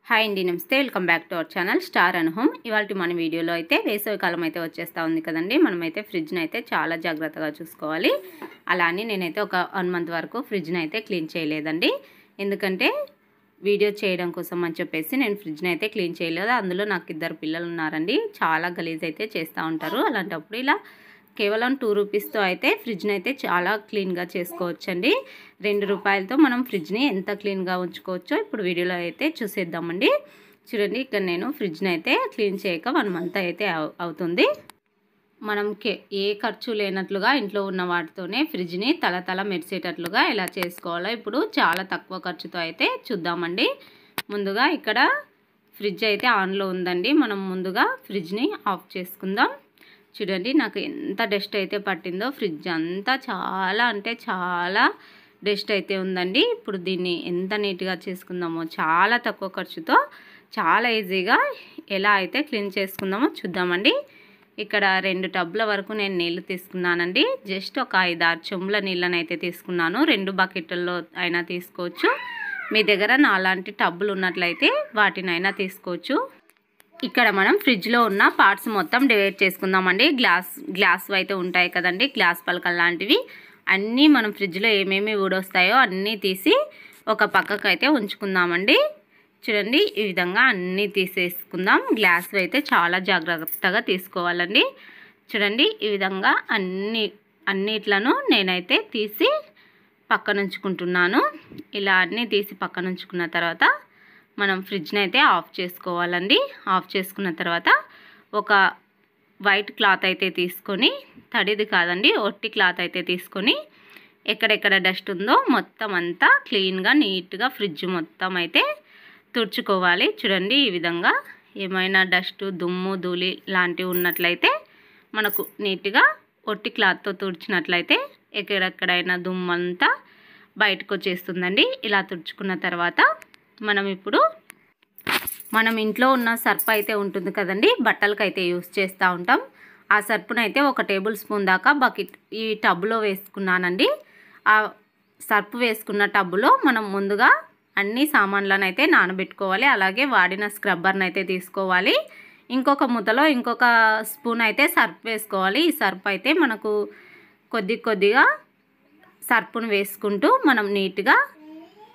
Hi అండి, నమస్తే. Welcome back to our channel star and home. ఇవాళ మన వీడియోలో అయితే వేసవికాలం అయితే వచ్చేస్తూ ఉంది కదండి. మనమైతే ఫ్రిడ్జ్ని అయితే చాలా జాగ్రత్తగా చూసుకోవాలి. అలా అని నేనైతే ఒక 1 మంత్ వరకు ఫ్రిడ్జ్ని అయితే క్లీన్ చేయలేదండి. ఎందుకంటే వీడియో చేయడం కోసం అని చెప్పేసి నేను ఫ్రిడ్జ్ని అయితే క్లీన్ చేయలేదు. అందులో నాకు 2 పిల్లలు ఉన్నారండి. చాలా గలీజ్ అయితే చేస్తూ ఉంటారు. అలాంటప్పుడు ఇలా కేవలం 2 రూపీస్తో అయితే ఫ్రిడ్జ్ని అయితే చాలా క్లీన్గా చేసుకోవచ్చండి. 2 రూపాయలతో మనం ఫ్రిడ్జ్ని ఎంత క్లీన్గా ఉంచుకోవచ్చో ఇప్పుడు వీడియోలో అయితే చూసేద్దామండి. చూడండి, ఇక్కడ నేను ఫ్రిడ్జ్ని అయితే క్లీన్ చేయక 1 మంత్ అయితే అవుతుంది. మనం ఏ ఖర్చు లేనట్లుగా ఇంట్లో ఉన్న వాటితోనే ఫ్రిడ్జ్ని తల మెరిసేటట్లుగా ఎలా చేసుకోవాలో ఇప్పుడు చాలా తక్కువ ఖర్చుతో అయితే చూద్దామండి. ముందుగా ఇక్కడ ఫ్రిడ్జ్ అయితే ఆన్లో ఉందండి. మనం ముందుగా ఫ్రిడ్జ్ని ఆఫ్ చేసుకుందాం. చూడండి, నాకు ఎంత డస్ట్ అయితే పట్టిందో. ఫ్రిడ్జ్ అంతా చాలా అంటే చాలా డస్ట్ అయితే ఉందండి. ఇప్పుడు దీన్ని ఎంత నీట్గా చేసుకుందామో, చాలా తక్కువ ఖర్చుతో చాలా ఈజీగా ఎలా అయితే క్లీన్ చేసుకుందామో చూద్దామండి. ఇక్కడ 2 టబ్ల వరకు నేను నీళ్ళు తీసుకున్నానండి. జస్ట్ ఒక 5-6 చెంబుల నీళ్ళని అయితే తీసుకున్నాను. 2 బకెట్లలో అయినా తీసుకోవచ్చు. మీ దగ్గర నాలాంటి టబ్బులు ఉన్నట్లయితే వాటినైనా తీసుకోవచ్చు. ఇక్కడ మనం ఫ్రిడ్జ్లో ఉన్న పార్ట్స్ మొత్తం డివైడ్ చేసుకుందామండి. గ్లాస్ అయితే ఉంటాయి కదండి, గ్లాస్ పలకలు లాంటివి అన్నీ మనం ఫ్రిడ్జ్లో ఏమేమి ఊడొస్తాయో అన్నీ తీసి ఒక పక్కకు అయితే ఉంచుకుందామండి. చూడండి, ఈ విధంగా అన్నీ తీసేసుకుందాం. గ్లాస్ అయితే చాలా జాగ్రత్తగా తీసుకోవాలండి. చూడండి, ఈ విధంగా అన్నిట్లను నేనైతే తీసి పక్కన ఉంచుకుంటున్నాను. ఇలా అన్నీ తీసి పక్కన ఉంచుకున్న తర్వాత మనం ఫ్రిడ్జ్ని అయితే ఆఫ్ చేసుకోవాలండి. ఆఫ్ చేసుకున్న తర్వాత ఒక వైట్ క్లాత్ అయితే తీసుకొని, తడిది కాదండి, ఒట్టి క్లాత్ అయితే తీసుకొని ఎక్కడెక్కడ డస్ట్ ఉందో మొత్తం అంతా క్లీన్గా నీట్గా ఫ్రిడ్జ్ మొత్తం అయితే తుడుచుకోవాలి. చూడండి, ఈ విధంగా ఏమైనా డస్ట్, దుమ్ము, ధూళి లాంటివి ఉన్నట్లయితే మనకు నీట్గా ఒట్టి క్లాత్తో తుడిచినట్లయితే ఎక్కడెక్కడైనా దుమ్ము అంతా బయటకు వచ్చేస్తుందండి. ఇలా తుడుచుకున్న తర్వాత మనం ఇంట్లో ఉన్న సర్ఫ్ అయితే ఉంటుంది కదండి, బట్టలకు అయితే యూస్ చేస్తూ ఉంటాం. ఆ సర్ఫ్నైతే 1 టేబుల్ స్పూన్ దాకా ఈ టబ్లో వేసుకున్నానండి. ఆ సర్ఫ్ వేసుకున్న టబ్లో మనం ముందుగా అన్ని సామాన్లను అయితే నానబెట్టుకోవాలి. అలాగే వాడిన స్క్రబ్బర్ని అయితే తీసుకోవాలి. ఇంకొక మూతలో ఇంకొక స్పూన్ అయితే సర్ఫ్ వేసుకోవాలి. ఈ సర్ఫ్ అయితే మనకు కొద్దిగా సర్ఫ్ను వేసుకుంటూ మనం నీట్గా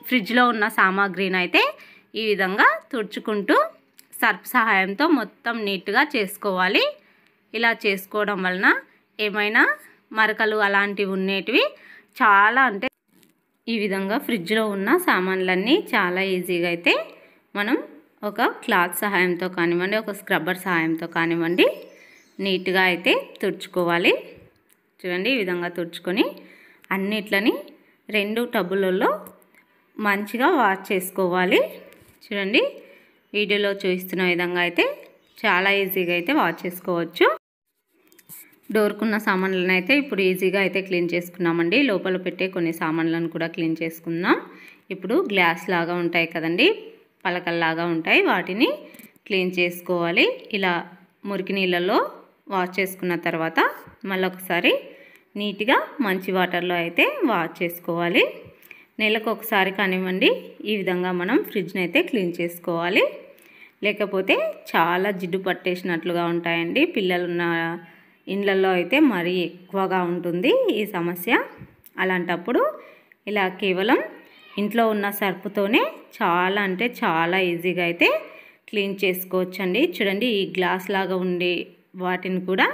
ఫ్రిడ్జ్లో ఉన్న సామాగ్రిని అయితే ఈ విధంగా తుడుచుకుంటూ సర్ఫ్ సహాయంతో మొత్తం నీట్గా చేసుకోవాలి. ఇలా చేసుకోవడం వలన ఏమైనా మరకలు అలాంటివి ఉండేటివి చాలా అంటే ఈ విధంగా ఫ్రిడ్జ్లో ఉన్న సామాన్లన్నీ చాలా ఈజీగా అయితే మనం ఒక క్లాత్ సహాయంతో కానివ్వండి, ఒక స్క్రబ్బర్ సహాయంతో కానివ్వండి నీట్గా అయితే తుడుచుకోవాలి. చూడండి, ఈ విధంగా తుడుచుకొని అన్నిట్లని 2 టబ్బులలో మంచిగా వాష్ చేసుకోవాలి. చూడండి, వీడియోలో చూపిస్తున్న విధంగా అయితే చాలా ఈజీగా అయితే వాష్ చేసుకోవచ్చు. డోర్కున్న సామాన్లను అయితే ఇప్పుడు ఈజీగా అయితే క్లీన్ చేసుకున్నామండి. లోపల పెట్టే కొన్ని సామాన్లను కూడా క్లీన్ చేసుకుందాం. ఇప్పుడు గ్లాస్ లాగా ఉంటాయి కదండి, పలకల్లాగా ఉంటాయి, వాటిని క్లీన్ చేసుకోవాలి. ఇలా మురికి నీళ్ళలో వాష్ చేసుకున్న తర్వాత మళ్ళీ ఒకసారి నీట్గా మంచి వాటర్లో అయితే వాష్ చేసుకోవాలి. నెలకు ఒకసారి కానివ్వండి ఈ విధంగా మనం ఫ్రిడ్జ్ని అయితే క్లీన్ చేసుకోవాలి. లేకపోతే చాలా జిడ్డు పట్టేసినట్లుగా ఉంటాయండి. పిల్లలున్న ఇండ్లలో అయితే మరీ ఎక్కువగా ఉంటుంది ఈ సమస్య. అలాంటప్పుడు ఇలా కేవలం ఇంట్లో ఉన్న సర్ఫ్తోనే చాలా అంటే చాలా ఈజీగా అయితే క్లీన్ చేసుకోవచ్చండి. చూడండి, ఈ గ్లాస్ లాగా ఉండే వాటిని కూడా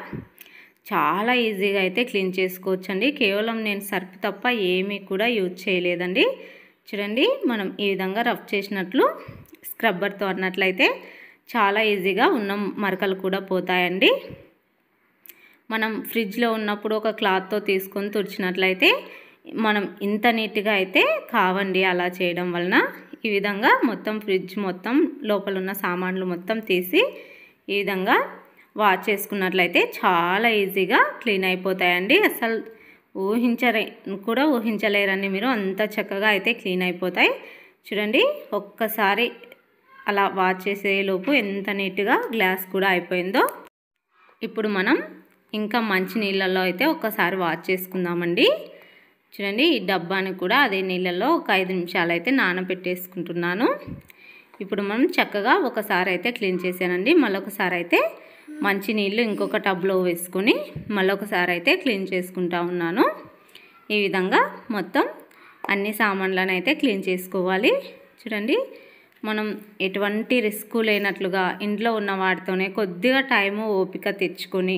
చాలా ఈజీగా అయితే క్లీన్ చేసుకోవచ్చండి. కేవలం నేను సర్ఫ్ తప్ప ఏమీ కూడా యూజ్ చేయలేదండి. చూడండి, మనం ఈ విధంగా రఫ్ చేసినట్లు స్క్రబ్బర్తో అన్నట్లయితే చాలా ఈజీగా ఉన్న మరకలు కూడా పోతాయండి. మనం ఫ్రిడ్జ్లో ఉన్నప్పుడు ఒక క్లాత్తో తీసుకొని తుడిచినట్లయితే మనం ఇంత నీట్గా అయితే కావండి అలా చేయడం వలన. ఈ విధంగా మొత్తం ఫ్రిడ్జ్ మొత్తం లోపల ఉన్న సామాన్లు మొత్తం తీసి ఈ విధంగా వాష్ చేసుకున్నట్లయితే చాలా ఈజీగా క్లీన్ అయిపోతాయండి. అసలు ఊహించలేరండి మీరు, అంత చక్కగా అయితే క్లీన్ అయిపోతాయి. చూడండి, ఒక్కసారి అలా వాష్ చేసేలోపు ఎంత నీట్గా గ్లాస్ కూడా అయిపోయిందో. ఇప్పుడు మనం ఇంకా మంచి నీళ్ళల్లో అయితే ఒక్కసారి వాష్ చేసుకుందామండి. చూడండి, ఈ డబ్బాని కూడా అదే నీళ్ళల్లో ఒక 5 నిమిషాలు అయితే నానబెట్టేసుకుంటున్నాను. ఇప్పుడు మనం చక్కగా ఒకసారి అయితే క్లీన్ చేసానండి. మళ్ళొకసారి అయితే మంచి నీళ్ళు ఇంకొక టబ్లో వేసుకొని మళ్ళొకసారి అయితే క్లీన్ చేసుకుంటా ఉన్నాను. ఈ విధంగా మొత్తం అన్ని సామాన్లను అయితే క్లీన్ చేసుకోవాలి. చూడండి, మనం ఎటువంటి రిస్క్ లేనట్లుగా ఇంట్లో ఉన్న వాటితోనే కొద్దిగా టైము ఓపిక తెచ్చుకొని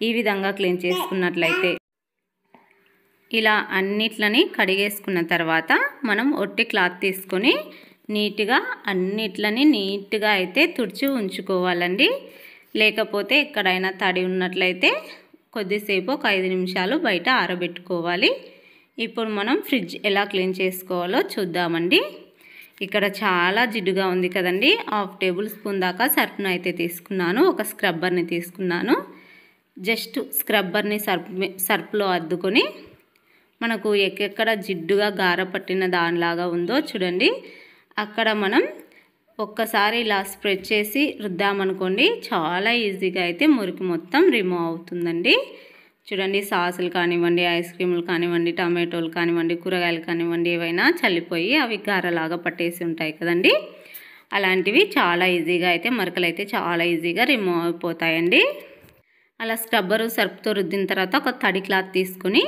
ఈ విధంగా క్లీన్ చేసుకున్నట్లయితే ఇలా అన్నిట్లని కడిగేసుకున్న తర్వాత మనం ఒట్టి క్లాత్ తీసుకొని నీట్గా అన్నిట్లని నీట్గా అయితే తుడిచి ఉంచుకోవాలండి. లేకపోతే ఎక్కడైనా తడి ఉన్నట్లయితే కొద్దిసేపు ఒక 5 నిమిషాలు బయట ఆరబెట్టుకోవాలి. ఇప్పుడు మనం ఫ్రిడ్జ్ ఎలా క్లీన్ చేసుకోవాలో చూద్దామండి. ఇక్కడ చాలా జిడ్డుగా ఉంది కదండి. 1/2 టేబుల్ స్పూన్ దాకా సర్ఫ్ను అయితే తీసుకున్నాను. ఒక స్క్రబ్బర్ని తీసుకున్నాను. జస్ట్ స్క్రబ్బర్ని సర్ఫ్లో అద్దుకొని మనకు ఎక్కడ జిడ్డుగా గార పట్టిన దానిలాగా ఉందో చూడండి, అక్కడ మనం ఒక్కసారి ఇలా స్ప్రెడ్ చేసి రుద్దామనుకోండి, చాలా ఈజీగా అయితే మురికి మొత్తం రిమూవ్ అవుతుందండి. చూడండి, సాసులు కానివ్వండి, ఐస్ క్రీములు కానివ్వండి, టమాటోలు కానివ్వండి, కూరగాయలు కానివ్వండి, ఏవైనా చల్లిపోయి అవి గారలాగా పట్టేసి ఉంటాయి కదండి. అలాంటివి చాలా ఈజీగా అయితే మరకలు అయితే చాలా ఈజీగా రిమూవ్ అయిపోతాయండి. అలా స్క్రబ్బరు సర్ఫ్తో రుద్దిన తర్వాత ఒక తడి క్లాత్ తీసుకొని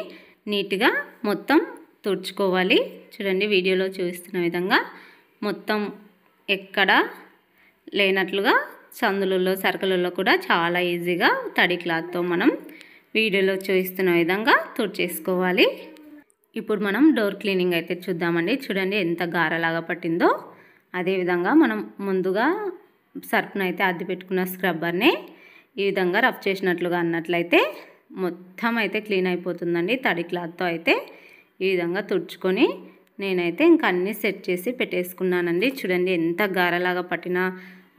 నీట్గా మొత్తం తుడుచుకోవాలి. చూడండి, వీడియోలో చూపిస్తున్న విధంగా మొత్తం ఎక్కడ లేనట్లుగా సందులలో సర్కలలో కూడా చాలా ఈజీగా తడి క్లాత్తో మనం వీడియోలో చూపిస్తున్న విధంగా తుడిచేసుకోవాలి. ఇప్పుడు మనం డోర్ క్లీనింగ్ అయితే చూద్దామండి. చూడండి ఎంత గారలాగా పట్టిందో. అదేవిధంగా మనం ముందుగా సర్ఫ్ను అయితే అద్ది పెట్టుకున్న స్క్రబ్బర్ని ఈ విధంగా రఫ్ చేసినట్లుగా అన్నట్లయితే మొత్తం అయితే క్లీన్ అయిపోతుందండి. తడి క్లాత్తో అయితే ఈ విధంగా తుడుచుకొని నేనైతే ఇంకా అన్నీ సెట్ చేసి పెట్టేసుకున్నానండి. చూడండి ఎంత గారలాగా పట్టిన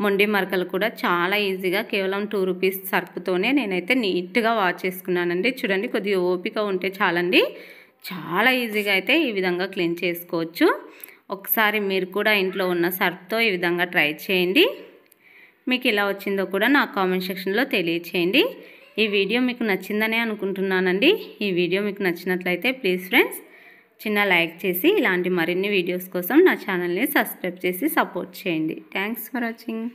మొండి మరకలు కూడా చాలా ఈజీగా కేవలం 2 రూపీస్ సర్ఫ్తోనే నేనైతే నీట్గా వాష్ చేసుకున్నానండి. చూడండి, కొద్దిగా ఓపిక ఉంటే చాలండి, చాలా ఈజీగా అయితే ఈ విధంగా క్లీన్ చేసుకోవచ్చు. ఒకసారి మీరు కూడా ఇంట్లో ఉన్న సర్ఫ్తో ఈ విధంగా ట్రై చేయండి. మీకు ఎలా వచ్చిందో కూడా నా కామెంట్ సెక్షన్లో తెలియచేయండి. ఈ వీడియో మీకు నచ్చిందనే అనుకుంటున్నానండి. ఈ వీడియో మీకు నచ్చినట్లయితే ప్లీజ్ ఫ్రెండ్స్ చిన్న లైక్ చేసి ఇలాంటి మరిన్ని వీడియోస్ కోసం నా ఛానల్ని సబ్స్క్రైబ్ చేసి సపోర్ట్ చేయండి. Thanks for watching.